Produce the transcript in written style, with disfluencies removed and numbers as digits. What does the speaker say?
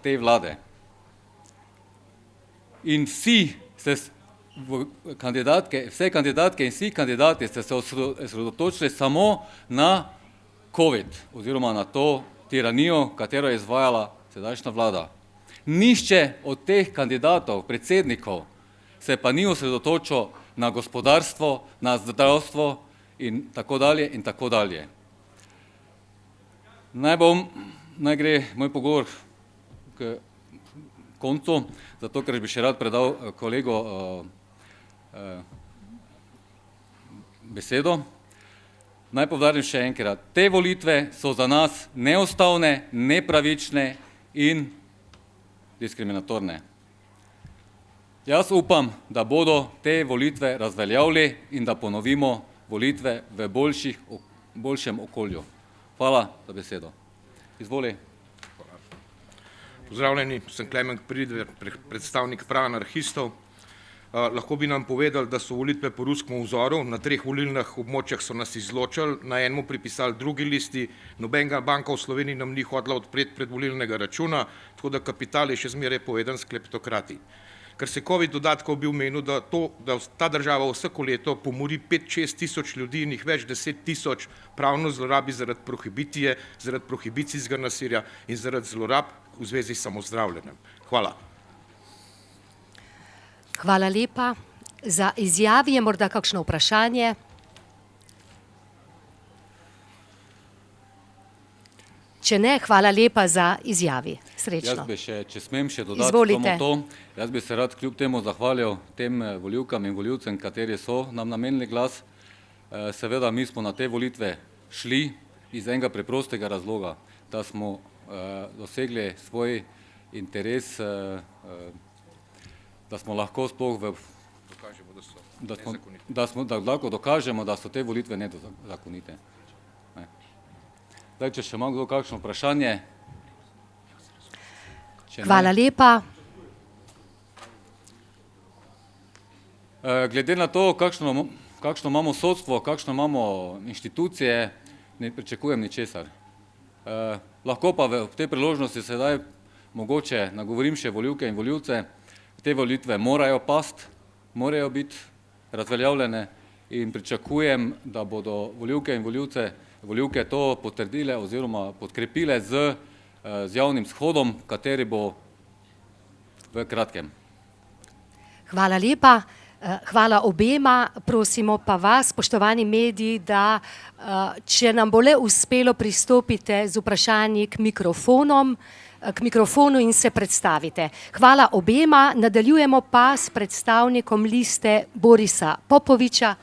te vlade. In vse kandidatke in vsi kandidati ste se osredotočili samo na COVID oziroma na to tiranijo, katero je izvajala sedajšnja vlada. Nišče od teh kandidatov, predsednikov, se pa ni osredotočil na gospodarstvo, na zdravstvo in tako dalje in tako dalje. Naj gre moj pogovor k koncu, zato ker bi še rad predal kolegu besedo. Naj poudarim še enkrat, te volitve so za nas neustavne, nepravične in diskriminatorne. Jaz upam, da bodo te volitve razveljavili in da ponovimo volitve v boljšem okolju. Hvala za besedo. Izvoli. Pozdravljeni, sem Klemen Pridver, predstavnik prava anarhistov. Lahko bi nam povedali, da so volitve po ruskem vzoru, na 3 volilnih območjih so nas izločili, na enemu pripisali drugi listi, nobenega banka v Sloveniji nam ni hotela odpreti predvolilnega računa, tako da kapital je še zmeraj povedan s kleptokrati. Ker se COVID dodatkov bi omenil, da ta država vsako leto pomori 5-6 tisoč ljudi in jih več 10 tisoč pravno zlorabi zaradi prohibicije, zaradi prohibicijskega nasilja in zaradi zlorab v zvezi s samozdravljenjem. Hvala. Hvala lepa. Za izjavi je morda kakšno vprašanje? Če ne, hvala lepa za izjavi. Srečno. Jaz bi če smem še dodati samo to, jaz bi se rad kljub temu zahvalil tem volivkam in volivcem, kateri so nam namenili glas. Seveda mi smo na te volitve šli iz enega preprostega razloga, da smo dosegli svoj interes, da smo lahko sploh da lahko dokažemo, da so te volitve nezakonite. Zdaj, če še ima kdo kakšno vprašanje. Hvala lepa. Glede na to, kakšno imamo sodstvo, kakšno imamo inštitucije, ne pričakujem ničesar. Lahko pa v tej priložnosti sedaj mogoče nagovorim še volivke in volivce, te volitve morajo pasti, morajo biti razveljavljene in pričakujem, da bodo volivke in volivke to potrdile oziroma podkrepile z javnim shodom, kateri bo v kratkem. Hvala lepa. Hvala obema. Prosimo pa vas, spoštovani mediji, da če nam bo le uspelo, pristopite z vprašanji k mikrofonu in se predstavite. Hvala obema. Nadaljujemo pa s predstavnikom liste Borisa Popoviča.